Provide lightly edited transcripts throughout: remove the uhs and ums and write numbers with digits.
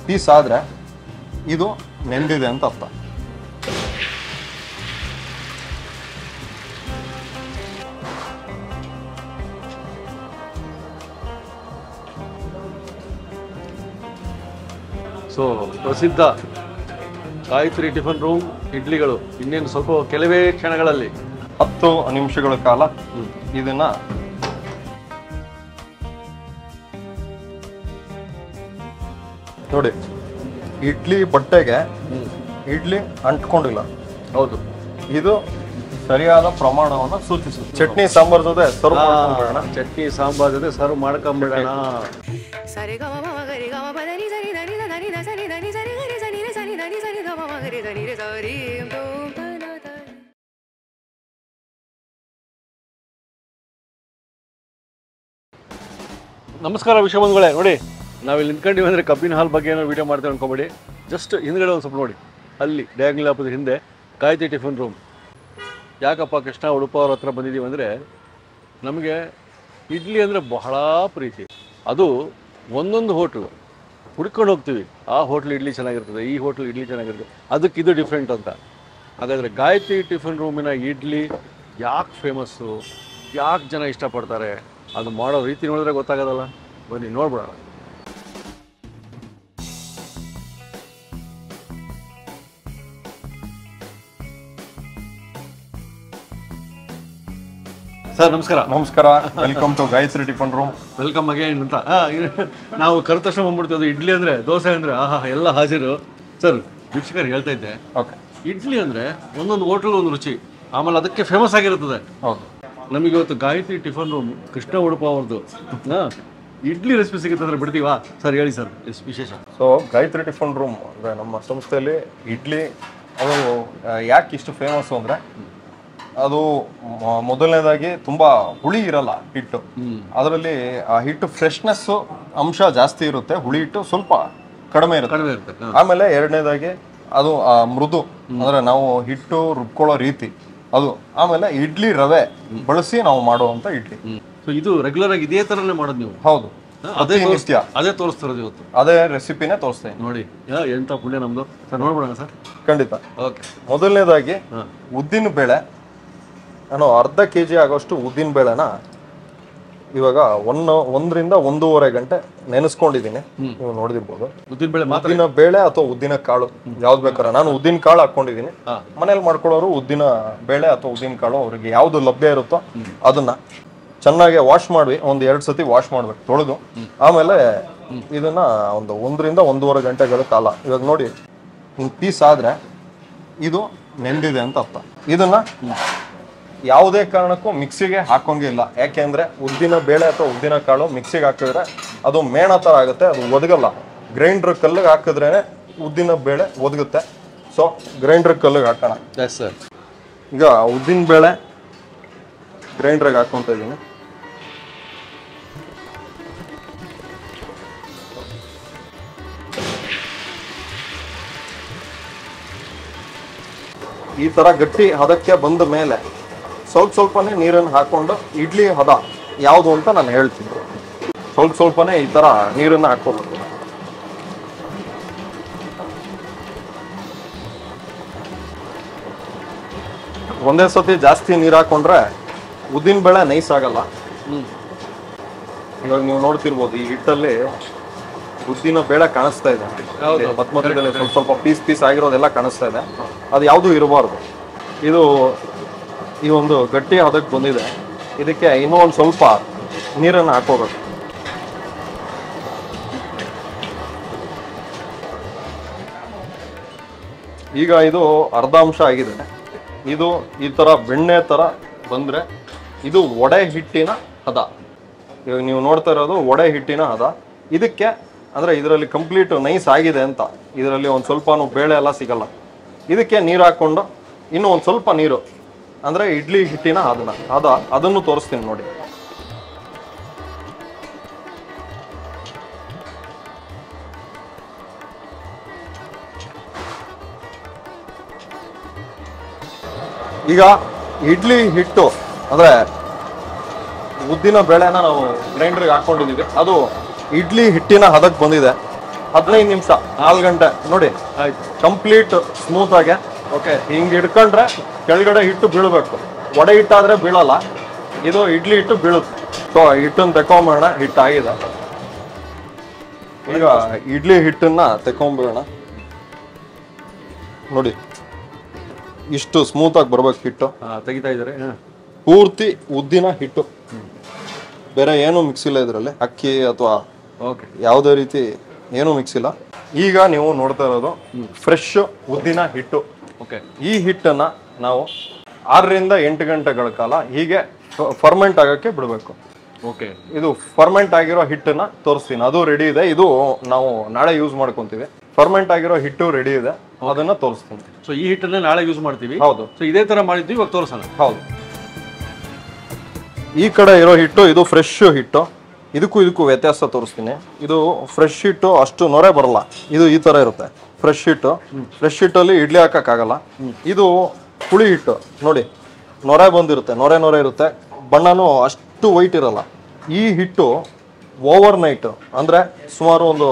Piece ಆದರೆ ಇದು ನೆಂದಿದೆ ಅಂತ ಅರ್ಥ. ಸೊ ಪ್ರಸಿದ್ಧ ಗಾಯತ್ರಿ ಟಿಫನ್ ರೂಮ್ ಇಡ್ಲಿಗಳು ಇನ್ನೇನು ಸ್ವಲ್ಪ ಕೆಲವೇ ಕ್ಷಣಗಳಲ್ಲಿ 10 ನಿಮಿಷಗಳ ಕಾಲ ಇದನ್ನ ನೋಡಿ. ಇಡ್ಲಿ ಬಟ್ಟೆಗೆ ಇಡ್ಲಿ ಅಂಟ್ಕೊಂಡಿಲ್ಲ. ಹೌದು, ಇದು ಸರಿಯಾದ ಪ್ರಮಾಣವನ್ನು ಸೂಚಿಸುತ್ತೆ. ಚಟ್ನಿ ಸಾಂಬಾರ್ ಜೊತೆ ಸರ್ವ್ ಮಾಡ್ಕೊಂಡ್ಬಿಡೋಣ. ಚಟ್ನಿ ಸಾಂಬಾರ್ ಜೊತೆ ಸರ್ವ್ ಮಾಡ್ಕೊಂಬಿಡೋಣ. ನಮಸ್ಕಾರ ವಿಶ್ವಬಂಧುಗಳೇ, ನೋಡಿ ನಾವಿಲ್ಲಿ ನಿಂತ್ಕೊಂಡಿವಿ ಅಂದರೆ ಕಬ್ಬಿನ ಹಾಲ್ ಬಗ್ಗೆ ಏನೋ ವೀಡಿಯೋ ಮಾಡ್ತೇವೆ ಅನ್ಕೊಬೇಡಿ. ಜಸ್ಟ್ ಹಿಂದ್ಗಡೆ ಒಂದು ಸ್ವಲ್ಪ ನೋಡಿ, ಅಲ್ಲಿ ಡಯಾಗ್ನಲ್ ಆಪದ ಹಿಂದೆ ಗಾಯತ್ರಿ ಟಿಫನ್ ರೂಮ್. ಯಾಕಪ್ಪ ಕೃಷ್ಣ ಉಡುಪ ಅವ್ರ ಹತ್ರ ಬಂದಿದ್ದೀವಿ ಅಂದರೆ, ನಮಗೆ ಇಡ್ಲಿ ಅಂದರೆ ಬಹಳ ಪ್ರೀತಿ. ಅದು ಒಂದೊಂದು ಹೋಟ್ಲು ಹುಡ್ಕೊಂಡು ಹೋಗ್ತೀವಿ, ಆ ಹೋಟ್ಲ್ ಇಡ್ಲಿ ಚೆನ್ನಾಗಿರ್ತದೆ, ಈ ಹೋಟ್ಲ್ ಇಡ್ಲಿ ಚೆನ್ನಾಗಿರ್ತದೆ, ಅದಕ್ಕೆ ಇದು ಡಿಫ್ರೆಂಟ್ ಅಂತ. ಹಾಗಾದರೆ ಗಾಯತ್ರಿ ಟಿಫನ್ ರೂಮಿನ ಇಡ್ಲಿ ಯಾಕೆ ಫೇಮಸ್ಸು, ಯಾಕೆ ಜನ ಇಷ್ಟಪಡ್ತಾರೆ, ಅದು ಮಾಡೋ ರೀತಿ ನೋಡಿದ್ರೆ ಗೊತ್ತಾಗೋದಲ್ಲ. ಬನ್ನಿ ನೋಡ್ಬಿಡೋಣ. ಸರ್ ನಮಸ್ಕಾರ. ನಮಸ್ಕಾರ, welcome to Gayatri tiffin room. Welcome again ಅಂತ. ನಾವು ಕರೆದ ತಕ್ಷಣ ಬಂದ್ಬಿಡ್ತೀವಿ. ಇಡ್ಲಿ ಅಂದರೆ, ದೋಸೆ ಅಂದರೆ ಆಹಾ ಎಲ್ಲ ಹಾಜಿರು. ಸರ್ ವೀಕ್ಷಕರು ಹೇಳ್ತಾ ಇದ್ದೆ, ಓಕೆ, ಇಡ್ಲಿ ಅಂದರೆ ಒಂದೊಂದು ಹೋಟೆಲ್ ಒಂದು ರುಚಿ, ಆಮೇಲೆ ಅದಕ್ಕೆ ಫೇಮಸ್ ಆಗಿರುತ್ತದೆ. ಹೌದು. ನಮಗೆ ಇವತ್ತು ಗಾಯತ್ರಿ ಟಿಫನ್ ರೂಮ್ ಕೃಷ್ಣ ಉಡುಪ ಅವ್ರದ್ದು ಇಡ್ಲಿ ರೆಸಿಪಿ ಸಿಗುತ್ತೆ ಅಂದ್ರೆ ಬಿಡ್ತೀವಾ ಸರ್? ಹೇಳಿ ಸರ್, ಎಷ್ಟು ವಿಶೇಷ? ಸೊ ಗಾಯತ್ರಿ ಟಿಫನ್ ರೂಮ್ ಅಂದರೆ ನಮ್ಮ ಸಂಸ್ಥೆಯಲ್ಲಿ ಇಡ್ಲಿ ಅದು ಯಾಕೆ ಇಷ್ಟು ಫೇಮಸ್ಸು ಅಂದರೆ, ಅದು ಮೊದಲನೇದಾಗಿ ತುಂಬ ಹುಳಿ ಇರಲ್ಲ ಹಿಟ್ಟು. ಅದರಲ್ಲಿ ಆ ಹಿಟ್ಟು ಫ್ರೆಶ್ನೆಸ್ಸು ಅಂಶ ಜಾಸ್ತಿ ಇರುತ್ತೆ, ಹುಳಿ ಹಿಟ್ಟು ಸ್ವಲ್ಪ ಕಡಿಮೆ ಇರುತ್ತೆ. ಆಮೇಲೆ ಎರಡನೇದಾಗಿ ಅದು ಮೃದು, ಅಂದರೆ ನಾವು ಹಿಟ್ಟು ರುಬ್ಕೊಳ್ಳೋ ರೀತಿ ಅದು. ಆಮೇಲೆ ಇಡ್ಲಿ ರವೆ ಬಳಸಿ ನಾವು ಮಾಡುವಂತ ಇಡ್ಲಿ. ಸೊ ಇದು ರೆಗ್ಯುಲರ್ ಆಗಿ ಇದೇ ತರನೇ ಮಾಡೋದು ನೀವು? ಹೌದು, ಅದೇ ತೋರಿಸ್ತಿರೋದು ಇವತ್ತು, ಅದೇ ರೆಸಿಪಿನೇ ತೋರಿಸ್ತೇನೆ ನೋಡಿ. ಎಂತ ಪುಣ್ಯ ನಮ್ದು ಸರ್, ನೋಡ್ಬಿಡೋಣ ಸರ್. ಖಂಡಿತ. ಓಕೆ, ಮೊದಲನೇದಾಗಿ ಉದ್ದಿನ ಬೇಳೆ, ನಾನು ಅರ್ಧ kg ಆಗೋಷ್ಟು ಉದ್ದಿನ ಬೇಳೆನ ಇವಾಗ 1 ರಿಂದ 1.5 ಗಂಟೆ ನೆನೆಸ್ಕೊಂಡಿದ್ದೀನಿ. ನೀವು ನೋಡಿದಿರ್ಬೋದು. ಉದ್ದಿನ ಬೇಳೆ ಅಥವಾ ಉದ್ದಿನ ಕಾಳು ಯಾವ್ದು ಬೇಕಾರೆ. ನಾನು ಉದ್ದಿನ ಕಾಳು ಹಾಕೊಂಡಿದ್ದೀನಿ. ಮನೇಲಿ ಮಾಡ್ಕೊಳ್ಳೋರು ಉದ್ದಿನ ಬೇಳೆ ಅಥವಾ ಉದ್ದಿನ ಕಾಳು, ಅವ್ರಿಗೆ ಯಾವ್ದು ಲಭ್ಯ ಇರುತ್ತೋ ಅದನ್ನ ಚೆನ್ನಾಗಿ ವಾಶ್ ಮಾಡಿ 1-2 ಸತಿ ವಾಶ್ ಮಾಡ್ಬೇಕು, ತೊಳೆದು. ಆಮೇಲೆ ಇದನ್ನ 1 ರಿಂದ 1.5 ಗಂಟೆಗಳ ಕಾಲ, ಇವಾಗ ನೋಡಿ ಪೀಸ್ ಆದ್ರೆ ಇದು ನೆಂದಿದೆ ಅಂತ ಅರ್ಥ. ಇದನ್ನ ಯಾವುದೇ ಕಾರಣಕ್ಕೂ ಮಿಕ್ಸಿಗೆ ಹಾಕೋಂಗಿಲ್ಲ. ಯಾಕೆಂದ್ರೆ ಉದ್ದಿನ ಬೇಳೆ ಅಥವಾ ಉದ್ದಿನ ಕಾಳು ಮಿಕ್ಸಿಗೆ ಹಾಕಿದ್ರೆ ಅದು ಮೇಣ ಥರ ಆಗುತ್ತೆ, ಅದು ಒದಗಲ್ಲ. ಗ್ರೈಂಡರ್ ಕಲ್ಲಿಗೆ ಹಾಕಿದ್ರೇನೆ ಉದ್ದಿನ ಬೇಳೆ ಒದಗುತ್ತೆ. ಸೊ ಗ್ರೈಂಡರ್ ಕಲ್ಲಿಗೆ ಹಾಕೋಣ. ಈಗ ಉದ್ದಿನ ಬೇಳೆ ಗ್ರೈಂಡರ್ಗೆ ಹಾಕೊಂತ ಇದ್ದೀನಿ. ಈ ತರ ಗಟ್ಟಿ ಹದಕ್ಕೆ ಬಂದ ಮೇಲೆ ಸ್ವಲ್ಪನೇ ನೀರನ್ನು ಹಾಕೊಂಡು ಇಡ್ಲಿ ಹದ ಯಾವುದು ಅಂತ ನಾನು ಹೇಳ್ತೀನಿ. ಸ್ವಲ್ಪನೇ ಈ ತರ ನೀರನ್ನು ಹಾಕೋಬೇಕು. ಒಂದೇ ಸತಿ ಜಾಸ್ತಿ ನೀರು ಹಾಕೊಂಡ್ರೆ ಉದ್ದಿನ ಬೇಳೆ ನೈಸ್ ಆಗಲ್ಲ. ಇವಾಗ ನೀವು ನೋಡ್ತಿರ್ಬೋದು, ಈ ಹಿಟ್ಟಲ್ಲಿ ಉದ್ದಿನ ಬೇಳೆ ಕಾಣಿಸ್ತಾ ಇದೆ, ಮಧ್ಯದಲ್ಲಿ ಸ್ವಲ್ಪ ಪೀಸ್ ಆಗಿರೋದೆಲ್ಲ ಕಾಣಿಸ್ತಾ ಇದೆ. ಅದು ಯಾವುದು ಇರಬಾರ್ದು. ಇದು ಈ ಒಂದು ಗಟ್ಟಿ ಹದಕ್ಕೆ ಬಂದಿದೆ. ಇದಕ್ಕೆ ಇನ್ನೂ ಒಂದು ಸ್ವಲ್ಪ ನೀರನ್ನು ಹಾಕೋಬೇಕು. ಈಗ ಇದು ಅರ್ಧ ಅಂಶ ಆಗಿದೆ. ಇದು ಈ ತರ ಬೆಣ್ಣೆ ತರ ಬಂದ್ರೆ ಇದು ವಡೆ ಹಿಟ್ಟಿನ ಹದ. ಇವಾಗ ನೀವು ನೋಡ್ತಾ ಇರೋದು ವಡೆ ಹಿಟ್ಟಿನ ಹದ. ಇದಕ್ಕೆ ಅಂದ್ರೆ ಇದರಲ್ಲಿ ಕಂಪ್ಲೀಟ್ ನೈಸ್ ಆಗಿದೆ ಅಂತ, ಇದರಲ್ಲಿ ಒಂದು ಸ್ವಲ್ಪನೂ ಬೇಳೆ ಎಲ್ಲ ಸಿಗಲ್ಲ. ಇದಕ್ಕೆ ನೀರು ಹಾಕೊಂಡು ಇನ್ನೂ ಒಂದು ಸ್ವಲ್ಪ ನೀರು, ಅಂದ್ರೆ ಇಡ್ಲಿ ಹಿಟ್ಟಿನ ಅದನ್ನು ತೋರಿಸ್ತೀನಿ ನೋಡಿ. ಈಗ ಇಡ್ಲಿ ಹಿಟ್ಟು ಅಂದ್ರೆ ಉದ್ದಿನ ಬೇಳೆನ ನಾವು ಗ್ರೈಂಡರ್ಗೆ ಹಾಕೊಂಡಿದ್ದೀವಿ, ಅದು ಇಡ್ಲಿ ಹಿಟ್ಟಿನ ಹದಕ್ಕೆ ಬಂದಿದೆ. 15 ನಿಮಿಷ 4 ಗಂಟೆ ನೋಡಿ ಆಯ್ತು. ಕಂಪ್ಲೀಟ್ ಸ್ಮೂತ್ ಆಗಿ. ಓಕೆ, ಹಿಂಗೆ ಹಿಡ್ಕೊಂಡ್ರೆ ಕೆಳಗಡೆ ಹಿಟ್ಟು ಬೀಳಬೇಕು. ವಡೆ ಹಿಟ್ಟಾದ್ರೆ ಬೀಳಲ್ಲ, ಇದು ಇಡ್ಲಿ ಹಿಟ್ಟು ಬೀಳುತ್ತೆ. ಸೊ ಹಿಟ್ಟನ್ನು ತೆಕೊಂಬೋಣ. ಹಿಟ್ಟಾಗಿದೆ. ಈಗ ಇಡ್ಲಿ ಹಿಟ್ಟನ್ನ ತೆಕೊಂಬೋಣ. ನೋಡಿ ಇಷ್ಟು ಸ್ಮೂತ್ ಆಗಿ ಬರ್ಬೇಕು ಹಿಟ್ಟು. ತೆಗಿತಾ ಇದ್ದಾರೆ. ಪೂರ್ತಿ ಉದ್ದಿನ ಹಿಟ್ಟು, ಬೇರೆ ಏನು ಮಿಕ್ಸ್ ಇಲ್ಲ ಇದರಲ್ಲಿ. ಅಕ್ಕಿ ಅಥವಾ ಓಕೆ, ಯಾವುದೇ ರೀತಿ ಏನು ಮಿಕ್ಸ್ ಇಲ್ಲ. ಈಗ ನೀವು ನೋಡ್ತಾ ಇರೋದು ಫ್ರೆಶ್ ಉದ್ದಿನ ಹಿಟ್ಟು. ಓಕೆ, ಈ ಹಿಟ್ಟನ್ನ ನಾವು 6ರಿಂದ 8 ಗಂಟೆಗಳ ಕಾಲ ಹೀಗೆ ಫರ್ಮೆಂಟ್ ಆಗಕ್ಕೆ ಬಿಡಬೇಕು. ಓಕೆ, ಇದು ಫರ್ಮೆಂಟ್ ಆಗಿರೋ ಹಿಟ್ಟನ್ನ ತೋರಿಸ್ತೀನಿ. ಅದು ರೆಡಿ ಇದೆ. ಇದು ನಾವು ನಾಳೆ ಯೂಸ್ ಮಾಡ್ಕೊಂತೀವಿ. ಫರ್ಮೆಂಟ್ ಆಗಿರೋ ಹಿಟ್ಟು ರೆಡಿ ಇದೆ, ಅದನ್ನ ತೋರಿಸ್ತೀನಿ. ಸೊ ಈ ಹಿಟ್ಟನ್ನ ನಾಳೆ ಯೂಸ್ ಮಾಡ್ತೀವಿ. ಹೌದು. ಸೊ ಇದೇ ತರ ಮಾಡಿದ್ವಿ, ಇವಾಗ ತೋರಿಸೋಣ. ಹೌದು. ಈ ಕಡೆ ಇರೋ ಹಿಟ್ಟು ಇದು ಫ್ರೆಶ್ ಹಿಟ್ಟು. ಇದಕ್ಕೂ ವ್ಯತ್ಯಾಸ ತೋರಿಸ್ತೀನಿ. ಇದು ಫ್ರೆಶ್ ಹಿಟ್ಟು ಅಷ್ಟು ನೊರೆ ಬರಲ್ಲ. ಇದು ಈ ತರ ಇರುತ್ತೆ ಫ್ರೆಶ್ ಹಿಟ್ಟು. ಫ್ರೆಶ್ ಹಿಟ್ಟಲ್ಲಿ ಇಡ್ಲಿ ಹಾಕಕ್ಕಾಗಲ್ಲ. ಇದು ಹುಳಿ ಹಿಟ್ಟು ನೋಡಿ, ನೊರೆ ಬಂದಿರುತ್ತೆ, ನೊರೆ ಇರುತ್ತೆ. ಬಣ್ಣನೂ ಅಷ್ಟು ವೈಟ್ ಇರಲ್ಲ. ಈ ಹಿಟ್ಟು ಓವರ್ ನೈಟ್ ಅಂದ್ರೆ ಸುಮಾರು ಒಂದು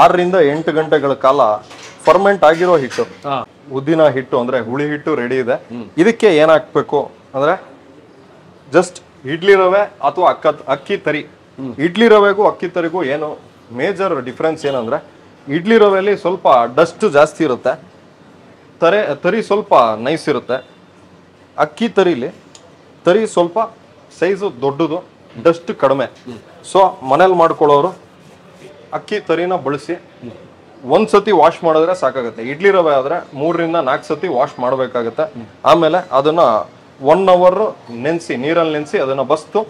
6ರಿಂದ 8 ಗಂಟೆಗಳ ಕಾಲ ಫರ್ಮೆಂಟ್ ಆಗಿರೋ ಹಿಟ್ಟು. ಉದ್ದಿನ ಹಿಟ್ಟು ಅಂದ್ರೆ ಹುಳಿ ಹಿಟ್ಟು ರೆಡಿ ಇದೆ. ಇದಕ್ಕೆ ಏನ್ ಹಾಕ್ಬೇಕು ಅಂದ್ರೆ ಜಸ್ಟ್ ಇಡ್ಲಿ ರವೆ ಅಥವಾ ಅಕ್ಕಿ ತರಿ. ಇಡ್ಲಿ ರವೆಗೂ ಅಕ್ಕಿ ತರಿಗೂ ಏನು ಮೇಜರ್ ಡಿಫ್ರೆನ್ಸ್ ಏನಂದ್ರೆ, ಇಡ್ಲಿ ರವೆಯಲ್ಲಿ ಸ್ವಲ್ಪ ಡಸ್ಟ್ ಜಾಸ್ತಿ ಇರುತ್ತೆ, ತರಿ ಸ್ವಲ್ಪ ನೈಸ್ ಇರುತ್ತೆ. ಅಕ್ಕಿ ತರಿ ಸ್ವಲ್ಪ ಸೈಜು ದೊಡ್ಡದು, ಡಸ್ಟ್ ಕಡಿಮೆ. ಸೊ ಮನೇಲಿ ಮಾಡ್ಕೊಳ್ಳೋರು ಅಕ್ಕಿ ತರಿನ ಬಳಸಿ ಒಂದ್ಸತಿ ವಾಶ್ ಮಾಡಿದ್ರೆ ಸಾಕಾಗುತ್ತೆ. ಇಡ್ಲಿ ರವೆ ಆದ್ರೆ 3ರಿಂದ 4 ಸತಿ ವಾಶ್ ಮಾಡಬೇಕಾಗುತ್ತೆ. ಆಮೇಲೆ ಅದನ್ನ 1 ಅವರ್ ನೆನೆಸಿ, ನೀರಲ್ಲಿ ನೆನೆಸಿ ಅದನ್ನ ಬಸ್ತು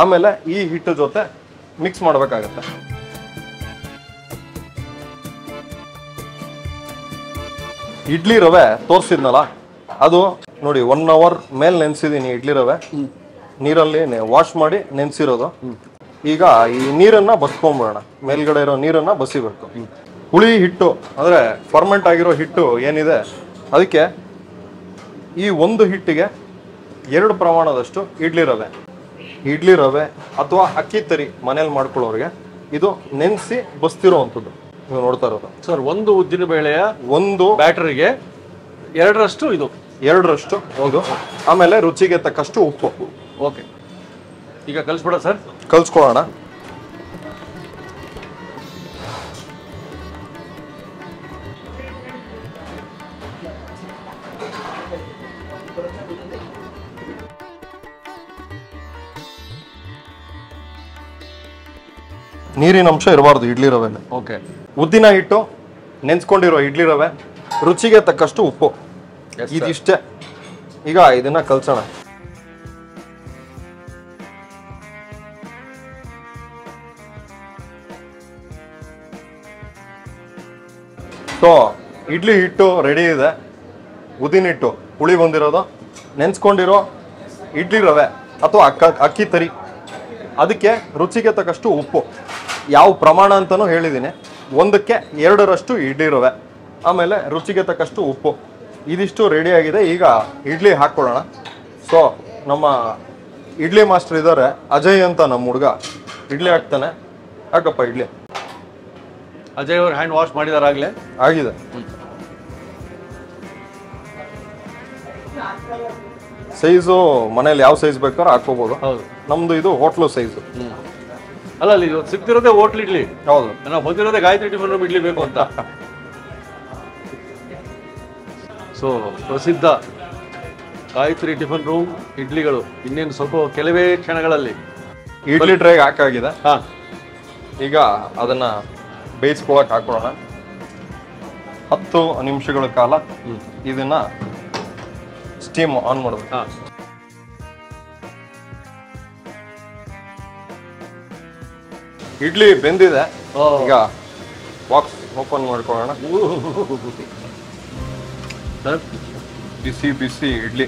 ಆಮೇಲೆ ಈ ಹಿಟ್ಟು ಜೊತೆ ಮಿಕ್ಸ್ ಮಾಡಬೇಕಾಗತ್ತೆ. ಇಡ್ಲಿ ರವೆ ತೋರಿಸಿದ್ನಲ್ಲ, ಅದು ನೋಡಿ 1 ಅವರ್ ಮೇಲೆ ನೆನೆಸಿದೀನಿ ಇಡ್ಲಿ ರವೆ. ನೀರಲ್ಲಿ ವಾಶ್ ಮಾಡಿ ನೆನೆಸಿರೋದು. ಈಗ ಈ ನೀರನ್ನ ಬಸ್ಕೊಂಬಿಡೋಣ. ಮೇಲ್ಗಡೆ ಇರೋ ನೀರನ್ನ ಬಸಿಬೇಕು. ಹುಳಿ ಹಿಟ್ಟು ಅಂದ್ರೆ ಫರ್ಮೆಂಟ್ ಆಗಿರೋ ಹಿಟ್ಟು ಏನಿದೆ, ಅದಕ್ಕೆ ಈ ಒಂದು ಹಿಟ್ಟಿಗೆ 2 ಪ್ರಮಾಣದಷ್ಟು ಇಡ್ಲಿ ರವೆ ಅಥವಾ ಅಕ್ಕಿ ತರಿ ಮನೇಲಿ ಮಾಡ್ಕೊಳ್ಳೋರಿಗೆ ಇದು ನೆನೆಸಿ ಬಸ್ತಿರೋವಂಥದ್ದು ನೀವು ನೋಡ್ತಾ ಇರೋದು. ಸರ್, ಒಂದು ಉದ್ದಿನ ಬೇಳೆಯ ಒಂದು ಬ್ಯಾಟರಿಗೆ 2ರಷ್ಟು ಇದು. 2ರಷ್ಟು ಹೌದು. ಆಮೇಲೆ ರುಚಿಗೆ ತಕ್ಕಷ್ಟು ಉಪ್ಪು. ಓಕೆ, ಈಗ ಕಲಿಸ್ಬಿಡ ಸರ್. ಕಲ್ಸ್ಕೊಳ್ಳೋಣ. ನೀರಿನ ಅಂಶ ಇರಬಾರ್ದು ಇಡ್ಲಿ ರವೆಯಲ್ಲಿ. ಓಕೆ, ಉದ್ದಿನ ಹಿಟ್ಟು, ನೆನ್ಸ್ಕೊಂಡಿರೋ ಇಡ್ಲಿ ರವೆ, ರುಚಿಗೆ ತಕ್ಕಷ್ಟು ಉಪ್ಪು, ಇದಿಷ್ಟೇ. ಈಗ ಇದನ್ನ ಕಲ್ಸೋಣ. ಸೊ ಇಡ್ಲಿ ಹಿಟ್ಟು ರೆಡಿ ಇದೆ. ಉದ್ದಿನ ಹಿಟ್ಟು ಹುಳಿ ಬಂದಿರೋದು, ನೆನ್ಸ್ಕೊಂಡಿರೋ ಇಡ್ಲಿ ರವೆ ಅಥವಾ ಅಕ್ಕಿ ತರಿ, ಅದಕ್ಕೆ ರುಚಿಗೆ ತಕ್ಕಷ್ಟು ಉಪ್ಪು. ಯಾವ ಪ್ರಮಾಣ ಅಂತಲೂ ಹೇಳಿದ್ದೀನಿ. 1ಕ್ಕೆ 2ರಷ್ಟು ಇಡ್ಲಿ ರವೆ, ಆಮೇಲೆ ರುಚಿಗೆ ತಕ್ಕಷ್ಟು ಉಪ್ಪು. ಇದಿಷ್ಟು ರೆಡಿ ಆಗಿದೆ. ಈಗ ಇಡ್ಲಿ ಹಾಕ್ಕೊಳ್ಳೋಣ. ಸೊ ನಮ್ಮ ಇಡ್ಲಿ ಮಾಸ್ಟರ್ ಇದ್ದಾರೆ, ಅಜಯ್ ಅಂತ ನಮ್ಮ ಹುಡುಗ. ಇಡ್ಲಿ ಹಾಕ್ತಾನೆ. ಹಾಕಪ್ಪ ಇಡ್ಲಿ. ಅಜಯ್ ಅವರು ಹ್ಯಾಂಡ್ ವಾಶ್ ಮಾಡಿದಾರಾಗ್ಲೇ? ಆಗಿದೆ. ಸೈಜು ಮನೇಲಿ ಯಾವ ಸೈಜ್ ಬೇಕಾದ್ರೂ ಹಾಕೋಬಹುದು. ಹೌದು, ನಮ್ದು ಇದು ಹೋಟ್ಲು ಸೈಜು. ಅಲ್ಲ, ಅಲ್ಲಿ ಸಿಗ್ತಿರೋದೇ ಹೋಟ್ಲ್ ಇಡ್ಲಿ. ಹೌದು, ನಾವು ಬಂದಿರೋದೇ ಗಾಯತ್ರಿ ಟಿಫನ್ ರೂಮ್ ಇಡ್ಲಿ ಬೇಕು ಅಂತ. ಸೊ ಪ್ರಸಿದ್ಧ ಗಾಯತ್ರಿ ಟಿಫನ್ ರೂಮ್ ಇಡ್ಲಿಗಳು ಇನ್ನೇನು ಸ್ವಲ್ಪ ಕೆಲವೇ ಕ್ಷಣಗಳಲ್ಲಿ ಇಡ್ಲಿ ಟ್ರೈಗೆ ಹಾಕಾಗಿದೆ. ಹಾ, ಈಗ ಅದನ್ನ ಬೇಯಿಸ್ಕೊಳಕ್ ಹಾಕೊಳ್ಳೋಣ. 10 ನಿಮಿಷಗಳ ಕಾಲ ಇದನ್ನ ಸ್ಟೀಮ್ ಆನ್ ಮಾಡೋದು. ಹಾ, ಇಡ್ಲಿ ಬೆಂದಿದೆ. ಈಗ ಬಾಕ್ಸ್ ಓಪನ್ ಮಾಡ್ಕೊಳ್ಳೋಣ. ಬಿಸಿ ಬಿಸಿ ಇಡ್ಲಿ.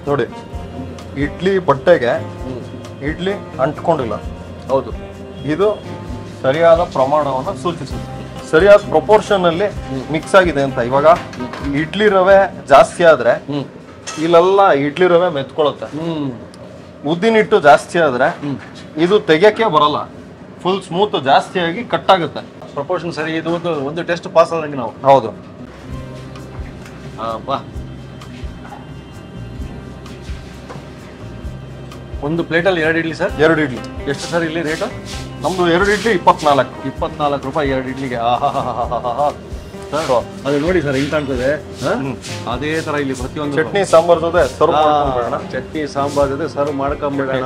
ನೋಡಿ, ಇಡ್ಲಿ ಬಟ್ಟೆಗೆ ಇಡ್ಲಿ ಅಂಟ್ಕೊಂಡಿಲ್ಲ. ಹೌದು, ಇದು ಸರಿಯಾದ ಪ್ರಮಾಣವನ್ನು ಸೂಚಿಸುತ್ತೆ. ಸರಿಯಾದ ಪ್ರಪೋರ್ಷನ್ ಅಲ್ಲಿ ಮಿಕ್ಸ್ ಆಗಿದೆ ಅಂತ. ಇವಾಗ ಇಡ್ಲಿ ರವೆ ಜಾಸ್ತಿ ಆದ್ರೆ ಇಲ್ಲೆಲ್ಲ ಇಡ್ಲಿ ರವೆ ಮೆತ್ಕೊಳ್ಳುತ್ತೆ. ಉದ್ದಿನ ಹಿಟ್ಟು ಜಾಸ್ತಿ ಆದ್ರೆ ಇದು ತೆಗಿಯಕ್ಕೆ ಬರಲ್ಲ, ಫುಲ್ ಸ್ಮೂತ್ ಜಾಸ್ತಿ ಆಗಿ ಕಟ್ ಆಗುತ್ತೆ. ಪ್ರಪೋರ್ಷನ್ ಸರಿ, ಇದು ಒಂದು ಟೆಸ್ಟ್ ಪಾಸ್ ಆದಂಗೆ ನಾವು. ಹೌದು. ಬಾ, ಒಂದು ಪ್ಲೇಟಲ್ಲಿ 2 ಇಡ್ಲಿ ಸರ್? 2 ಇಡ್ಲಿ. ಎಷ್ಟು ಸರ್ ಇಲ್ಲಿ ರೇಟು? ನಮ್ದು 2 ಇಡ್ಲಿ 24 ರೂಪಾಯಿ 2 ಇಡ್ಲಿಗೆ. ಅದು ನೋಡಿ ಸರ್ ಹಿಂಗ್ ಕಾಣ್ತದೆ. ಅದೇ ತರ ಇಲ್ಲಿ ಪ್ರತಿಯೊಂದು ಚಟ್ನಿ ಸಾಂಬಾರ್ ಜೊತೆ ಸರ್ವ್ ಮಾಡ್ಕೊಂಡ್ಬಿಡೋಣ. ಚಟ್ನಿ ಸಾಂಬಾರ್ ಜೊತೆ ಸರ್ವ್ ಮಾಡ್ಕೊಂಡ್ಬಿಡೋಣ.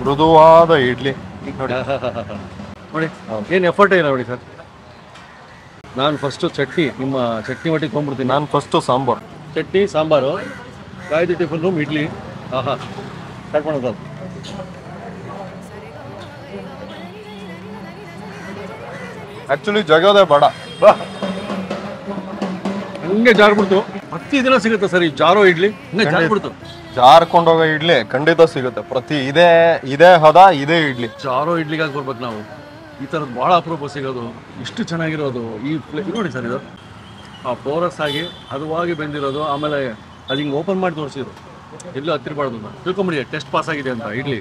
ಮೃದುವಾದ ಇಡ್ಲಿ ನೋಡಿ. ನೋಡಿ ಏನು ಎಫರ್ಟ್ ಇಲ್ಲ ನೋಡಿ ಸರ್. ನಾನು ಫಸ್ಟು ಚಟ್ನಿ, ನಿಮ್ಮ ಚಟ್ನಿ ಒಟ್ಟಿಗೆ ತೊಗೊಂಡ್ಬಿಡ್ತೀನಿ. ನಾನು ಫಸ್ಟು ಸಾಂಬಾರು, ಚಟ್ನಿ ಸಾಂಬಾರು, ಕಾಯ್ದು ಟಿಫನ್ ರೂಮ್, ಇಡ್ಲಿ. ಸ್ಟಾರ್ಟ್ ಮಾಡೋದು. ಆಕ್ಚುಲಿ ಜಗೋದೇ ಬೇಡ, ಹಂಗೆ ಜಾರ್ಬಿಡ್ತು. ಪ್ರತಿ ದಿನ ಸಿಗುತ್ತೆ ಸರ್ ಈ ಜಾರೋ ಇಡ್ಲಿ. ಹಂಗೆ ಜಾರ್ಬಿಡ್ತು. ಜಾರ್ಕೊಂಡೋಗೋ ಇಡ್ಲಿ ಖಂಡಿತ ಸಿಗುತ್ತೆ. ಪ್ರತಿ ಇದೇ ಹದ, ಇದೇ ಇಡ್ಲಿ. ಜಾರೋ ಇಡ್ಲಿಗಾಗಿ ಬರ್ಬೇಕು ನಾವು. ಈ ಥರದ್ದು ಭಾಳ ಅಪರೂಪ ಸಿಗೋದು, ಇಷ್ಟು ಚೆನ್ನಾಗಿರೋದು. ಈ ನೋಡಿ ಸರ್, ಇದು ಪೋರಸ್ ಆಗಿ ಹದವಾಗಿ ಬೆಂದಿರೋದು. ಆಮೇಲೆ ಅದು ಹಿಂಗೆ ಓಪನ್ ಮಾಡಿ ತೋರಿಸಿದ್ರು, ಎಲ್ಲೂ ಹತ್ತಿರಬಾರ್ದು. ತಿಳ್ಕೊಂಬಿಡಿ ಟೆಸ್ಟ್ ಪಾಸ್ ಆಗಿದೆ ಅಂತ ಇಡ್ಲಿ.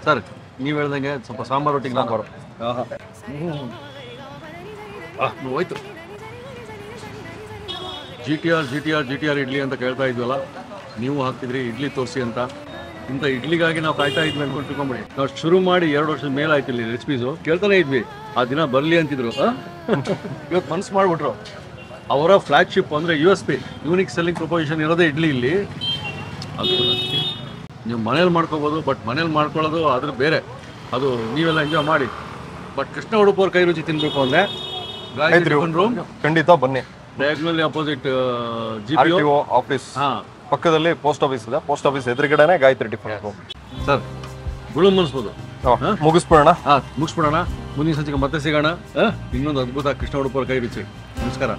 ಸರ್ ನೀವು ಹೇಳ್ದಂಗೆ ಸ್ವಲ್ಪ ಸಾಂಬಾರು ಒಟ್ಟಿಗೆ ಸಾಂಬಾರು ಹೋಯ್ತು. ಜಿ ಟಿ ಆರ್ ಇಡ್ಲಿ ಅಂತ ಕೇಳ್ತಾ ಇದ್ವಲ್ಲ, ನೀವು ಹಾಕ್ತಿದ್ರಿ ಇಡ್ಲಿ ತೋರಿಸಿ ಅಂತ. ಇಂಥ ಇಡ್ಲಿಗಾಗಿ ನಾವು ಕಾಯ್ತಾ ಇದ್ವಿ ಅನ್ಕೊಂಡು ತಿಳ್ಕೊಂಬಿಡಿ. ನಾವು ಶುರು ಮಾಡಿ 2 ವರ್ಷದ ಮೇಲೆ ಆಯ್ತು ಇಲ್ಲಿ ರೆಸಿಪೀಸು. ಕೇಳ್ತಾನೆ ಇದ್ವಿ, ಆ ದಿನ ಬರಲಿ ಅಂತಿದ್ರು. ಇವತ್ತು ಮನಸ್ಸು ಮಾಡಿಬಿಟ್ರು. ಅವರ ಫ್ಲಾಗ್ಶಿಪ್ ಅಂದರೆ USP, ಯೂನಿಕ್ ಸೆಲ್ಲಿಂಗ್ ಪ್ರಪೋಸಿಷನ್ ಇರೋದೇ ಇಡ್ಲಿ ಇಲ್ಲಿ. ಅದು ನೀವು ಮನೇಲಿ ಮಾಡ್ಕೋಬೋದು, ಬಟ್ ಮನೇಲಿ ಮಾಡ್ಕೊಳ್ಳೋದು ಅದ್ರ ಬೇರೆ. ಅದು ನೀವೆಲ್ಲ ಎಂಜಾಯ್ ಮಾಡಿ. ಬಟ್ ಕೃಷ್ಣ ಉಡುಪವ್ರ ಕೈ ರುಚಿ ತಿನ್ಬೇಕು ಅಂದರೆ ಗಾಯತ್ರಿ ಟಿಫನ್ ರೂಮ್ ಖಂಡಿತ ಬನ್ನಿ. ಡಯಾಗ್ನಲಿ ಅಪೋಸಿಟ್ GPO ಆಫೀಸ್ ಪಕ್ಕದಲ್ಲಿ ಪೋಸ್ಟ್ ಆಫೀಸ್ ಇದೆ. ಪೋಸ್ಟ್ ಆಫೀಸ್ ಎದುರುಗಡೆನೆ ಗಾಯತ್ರಿ ಟಿಫನ್ ರೂಮ್. ಸರ್ ಗುಳು ಮುಗಿಸ್ಬೋದು. ಮುಗಿಸ್ಬಿಡೋಣ. ಮುಗಿಸ್ಬಿಡೋಣ. ಮುಂದಿನ ಸಂಚಿಕೆ ಮತ್ತೆ ಸಿಗೋಣ. ಇನ್ನೊಂದು ಅದ್ಭುತ ಕೃಷ್ಣ ಉಡುಪವ್ರ ಕೈ ರುಚಿ. ನಮಸ್ಕಾರ.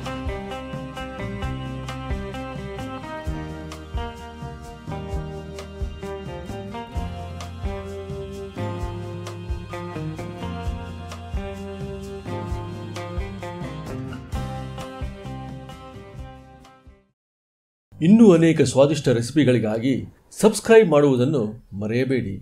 ಇನ್ನೂ ಅನೇಕ ಸ್ವಾದಿಷ್ಟ ರೆಸಿಪಿಗಳಿಗಾಗಿ ಸಬ್ಸ್ಕ್ರೈಬ್ ಮಾಡುವುದನ್ನು ಮರೆಯಬೇಡಿ.